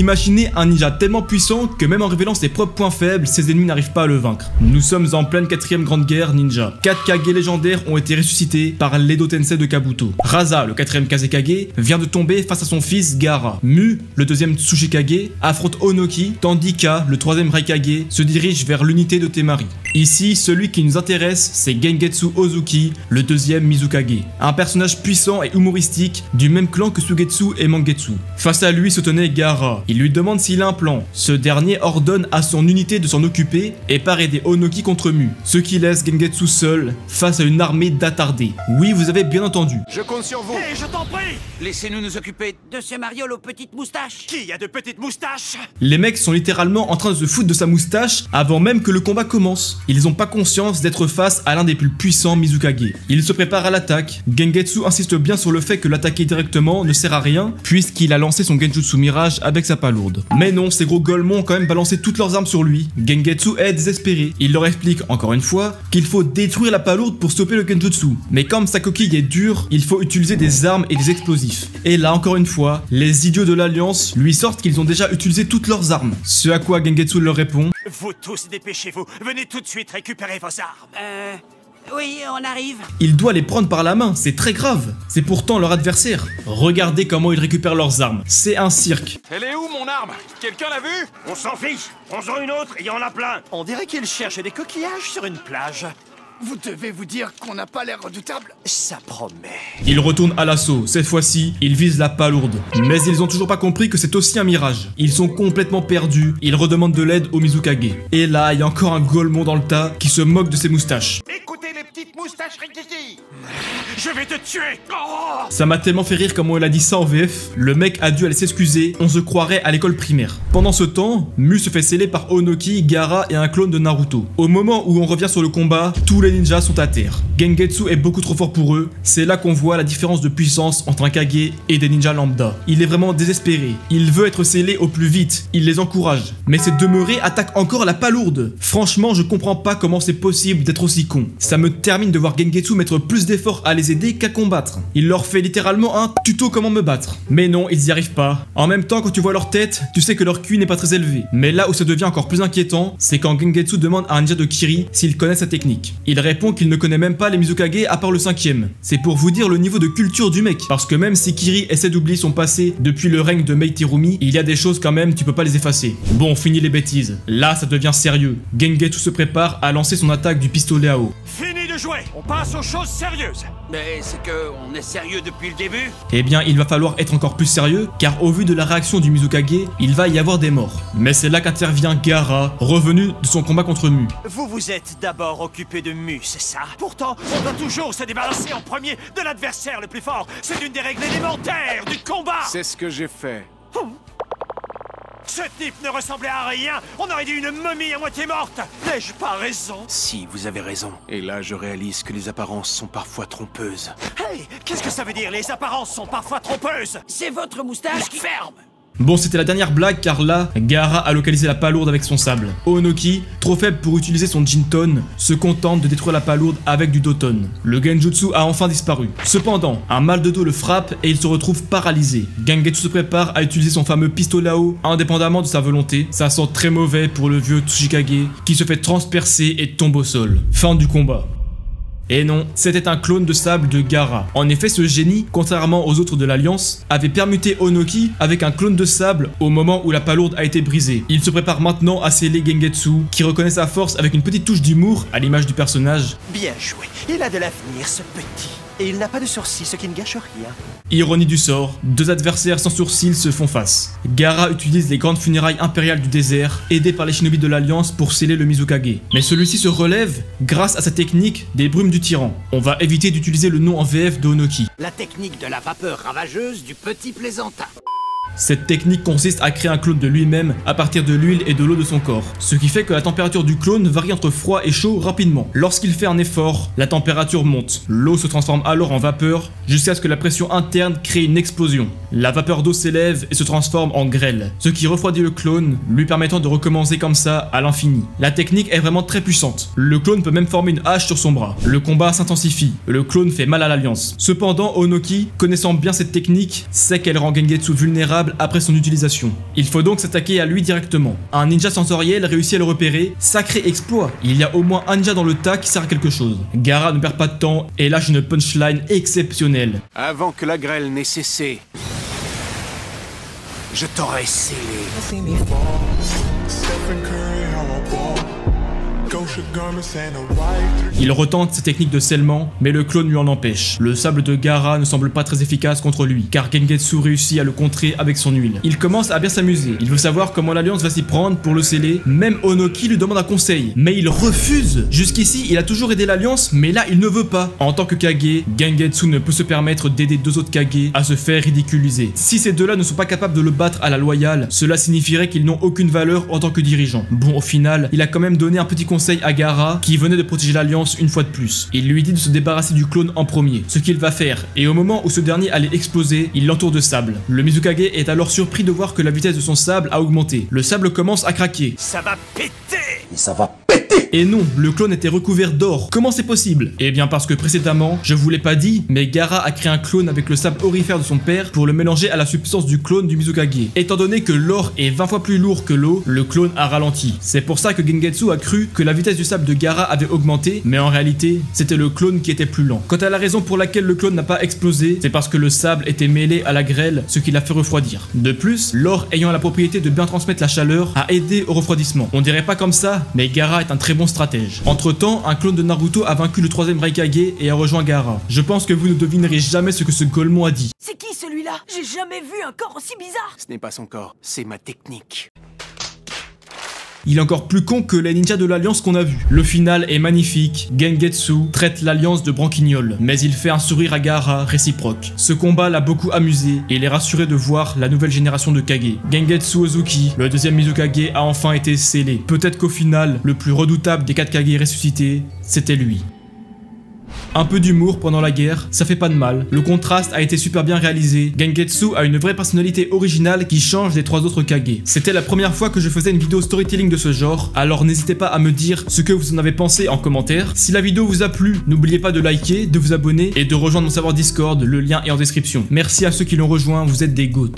Imaginez un ninja tellement puissant que même en révélant ses propres points faibles, ses ennemis n'arrivent pas à le vaincre. Nous sommes en pleine 4ème grande guerre ninja. 4 Kage légendaires ont été ressuscités par l'Edo Tensei de Kabuto. Rasa, le 4ème Kazekage, vient de tomber face à son fils Gaara. Mu, le 2ème Tsuchikage, affronte Onoki, tandis qu'A, le 3ème Raikage, se dirige vers l'unité de Temari. Ici, celui qui nous intéresse, c'est Gengetsu Ozuki, le 2ème Mizukage. Un personnage puissant et humoristique du même clan que Sugetsu et Mangetsu. Face à lui se tenait Gaara. Il lui demande s'il a un plan. Ce dernier ordonne à son unité de s'en occuper et part aider Onoki contre Mu, ce qui laisse Gengetsu seul face à une armée d'attardés. Oui, vous avez bien entendu. Je compte sur vous. Hé, je t'en prie! Laissez-nous nous occuper De ce mariole aux petites moustaches. Qui a de petites moustaches? Les mecs sont littéralement en train de se foutre de sa moustache avant même que le combat commence. Ils ont pas conscience d'être face à l'un des plus puissants Mizukage. Ils se préparent à l'attaque. Gengetsu insiste bien sur le fait que l'attaquer directement ne sert à rien puisqu'il a lancé son Genjutsu Mirage avec sa palourde. Mais non, ces gros golemons ont quand même balancé toutes leurs armes sur lui. Gengetsu est désespéré. Il leur explique encore une fois qu'il faut détruire la palourde pour stopper le Genjutsu. Mais comme sa coquille est dure, il faut utiliser des armes et des explosifs. Et là encore une fois, les idiots de l'Alliance lui sortent qu'ils ont déjà utilisé toutes leurs armes. Ce à quoi Gengetsu leur répond: Vous tous, dépêchez-vous. Venez tout de suite récupérer vos armes. Oui, on arrive. il doit les prendre par la main, c'est très grave. C'est pourtant leur adversaire. Regardez comment ils récupèrent leurs armes. C'est un cirque. Elle est où mon arme? Quelqu'un l'a vue? On s'en fiche. Prends-en une autre, il y en a plein. On dirait qu'il cherche des coquillages sur une plage. Vous devez vous dire qu'on n'a pas l'air redoutable. Ça promet. Ils retournent à l'assaut. Cette fois-ci, ils visent la palourde. Mais ils ont toujours pas compris que c'est aussi un mirage. Ils sont complètement perdus. Ils redemandent de l'aide au Mizukage. Et là, il y a encore un golemon dans le tas qui se moque de ses moustaches. Écoutez les petites moustaches ici. Je vais te tuer. Oh, Ça m'a tellement fait rire comment il a dit ça en VF. Le mec a dû aller s'excuser. On se croirait à l'école primaire. Pendant ce temps, Mu se fait sceller par Onoki, Gaara et un clone de Naruto. Au moment où on revient sur le combat, tous les ninjas sont à terre. Gengetsu est beaucoup trop fort pour eux. C'est là qu'on voit la différence de puissance entre un Kage et des ninjas lambda. Il est vraiment désespéré. Il veut être scellé au plus vite. Il les encourage. Mais ces demeurés attaquent encore la palourde. Franchement, je comprends pas comment c'est possible d'être aussi con. Ça me termine de voir Gengetsu mettre plus d'efforts à les aider qu'à combattre. Il leur fait littéralement un tuto comment me battre. Mais non, ils y arrivent pas. En même temps, quand tu vois leur tête, tu sais que leur QI n'est pas très élevé. Mais là où ça devient encore plus inquiétant, c'est quand Gengetsu demande à un ninja de Kiri s'il connaît sa technique. Il répond qu'il ne connaît même pas les Mizukage à part le 5ème. C'est pour vous dire le niveau de culture du mec. Parce que même si Kiri essaie d'oublier son passé depuis le règne de Meiterumi, il y a des choses quand même, tu peux pas les effacer. Bon, fini les bêtises. Là, ça devient sérieux. Gengetsu se prépare à lancer son attaque du pistolet à eau. fini de jouer. On passe aux choses sérieuses. Mais c'est que on est sérieux depuis le début. Eh bien, il va falloir être encore plus sérieux, car au vu de la réaction du Mizukage, il va y avoir des morts. Mais c'est là qu'intervient Gaara, revenu de son combat contre Mu. Vous vous êtes d'abord occupé de Mu, c'est ça? Pourtant, on doit toujours se débarrasser en premier de l'adversaire le plus fort. C'est une des règles élémentaires du combat. C'est ce que j'ai fait. Ce type ne ressemblait à rien. On aurait dit une momie à moitié morte. N'ai-je pas raison? Si, vous avez raison. Et là, je réalise que les apparences sont parfois trompeuses. Hey, qu'est-ce que ça veut dire? Les apparences sont parfois trompeuses. C'est votre moustache qui ferme. Bon, c'était la dernière blague car là, Gaara a localisé la palourde avec son sable. Onoki, trop faible pour utiliser son Jinton, se contente de détruire la palourde avec du Doton. Le Genjutsu a enfin disparu. Cependant, un mal de dos le frappe et il se retrouve paralysé. Gengetsu se prépare à utiliser son fameux pistolet à eau indépendamment de sa volonté. Ça sent très mauvais pour le vieux Tsuchikage qui se fait transpercer et tombe au sol. Fin du combat. Et non, c'était un clone de sable de Gaara. En effet, ce génie, contrairement aux autres de l'Alliance, avait permuté Onoki avec un clone de sable au moment où la palourde a été brisée. Il se prépare maintenant à sceller Gengetsu, qui reconnaît sa force avec une petite touche d'humour à l'image du personnage. Bien joué. Il a de l'avenir, ce petit. Et il n'a pas de sourcils, ce qui ne gâche rien. Ironie du sort, deux adversaires sans sourcils se font face. Gaara utilise les grandes funérailles impériales du désert, aidé par les shinobi de l'Alliance pour sceller le Mizukage. Mais celui-ci se relève grâce à sa technique des brumes du tyran. On va éviter d'utiliser le nom en VF de Onoki. La technique de la vapeur ravageuse du petit plaisantin. Cette technique consiste à créer un clone de lui-même à partir de l'huile et de l'eau de son corps. Ce qui fait que la température du clone varie entre froid et chaud rapidement. Lorsqu'il fait un effort, la température monte. L'eau se transforme alors en vapeur jusqu'à ce que la pression interne crée une explosion. La vapeur d'eau s'élève et se transforme en grêle, ce qui refroidit le clone, lui permettant de recommencer comme ça à l'infini. La technique est vraiment très puissante. Le clone peut même former une hache sur son bras. Le combat s'intensifie. Le clone fait mal à l'Alliance. Cependant, Onoki, connaissant bien cette technique, sait qu'elle rend Gengetsu vulnérable sable après son utilisation. Il faut donc s'attaquer à lui directement. Un ninja sensoriel réussit à le repérer, sacré exploit. Il y a au moins un ninja dans le tas qui sert à quelque chose. Gaara ne perd pas de temps et lâche une punchline exceptionnelle. Avant que la grêle n'ait cessé, je t'aurais scellé. Il retente ses techniques de scellement, mais le clone lui en empêche. Le sable de Gaara ne semble pas très efficace contre lui, car Gengetsu réussit à le contrer avec son huile. Il commence à bien s'amuser. Il veut savoir comment l'Alliance va s'y prendre pour le sceller. Même Onoki lui demande un conseil, mais il refuse. Jusqu'ici, il a toujours aidé l'Alliance, mais là, il ne veut pas. En tant que Kage, Gengetsu ne peut se permettre d'aider deux autres Kage à se faire ridiculiser. Si ces deux-là ne sont pas capables de le battre à la loyale, cela signifierait qu'ils n'ont aucune valeur en tant que dirigeants. Bon, au final, il a quand même donné un petit conseil à Gaara, qui venait de protéger l'Alliance une fois de plus. Il lui dit de se débarrasser du clone en premier, ce qu'il va faire, et au moment où ce dernier allait exploser, il l'entoure de sable. Le Mizukage est alors surpris de voir que la vitesse de son sable a augmenté. Le sable commence à craquer. Ça va péter! Et non, le clone était recouvert d'or. Comment c'est possible? Eh bien parce que précédemment, je vous l'ai pas dit, mais Gaara a créé un clone avec le sable aurifère de son père pour le mélanger à la substance du clone du Mizukage. Étant donné que l'or est 20 fois plus lourd que l'eau, le clone a ralenti. C'est pour ça que Gengetsu a cru que la vitesse du sable de Gaara avait augmenté, mais en réalité, c'était le clone qui était plus lent. Quant à la raison pour laquelle le clone n'a pas explosé, c'est parce que le sable était mêlé à la grêle, ce qui l'a fait refroidir. De plus, l'or ayant la propriété de bien transmettre la chaleur a aidé au refroidissement. On dirait pas comme ça, mais Gaara est un très bon stratège. Entre temps, un clone de Naruto a vaincu le 3ème Raikage et a rejoint Gaara. Je pense que vous ne devinerez jamais ce que ce Golemon a dit. C'est qui celui-là? J'ai jamais vu un corps aussi bizarre. Ce n'est pas son corps, c'est ma technique. Il est encore plus con que les ninjas de l'Alliance qu'on a vu. Le final est magnifique. Gengetsu traite l'Alliance de branquignol, mais il fait un sourire à Gaara réciproque. Ce combat l'a beaucoup amusé et il est rassuré de voir la nouvelle génération de Kage. Gengetsu Ozuki, le 2ème Mizukage, a enfin été scellé. Peut-être qu'au final, le plus redoutable des 4 Kage ressuscités, c'était lui. Un peu d'humour pendant la guerre, ça fait pas de mal. Le contraste a été super bien réalisé. Gengetsu a une vraie personnalité originale qui change des 3 autres Kage. C'était la première fois que je faisais une vidéo storytelling de ce genre, alors n'hésitez pas à me dire ce que vous en avez pensé en commentaire. Si la vidéo vous a plu, n'oubliez pas de liker, de vous abonner et de rejoindre mon serveur Discord, le lien est en description. Merci à ceux qui l'ont rejoint, vous êtes des GOAT.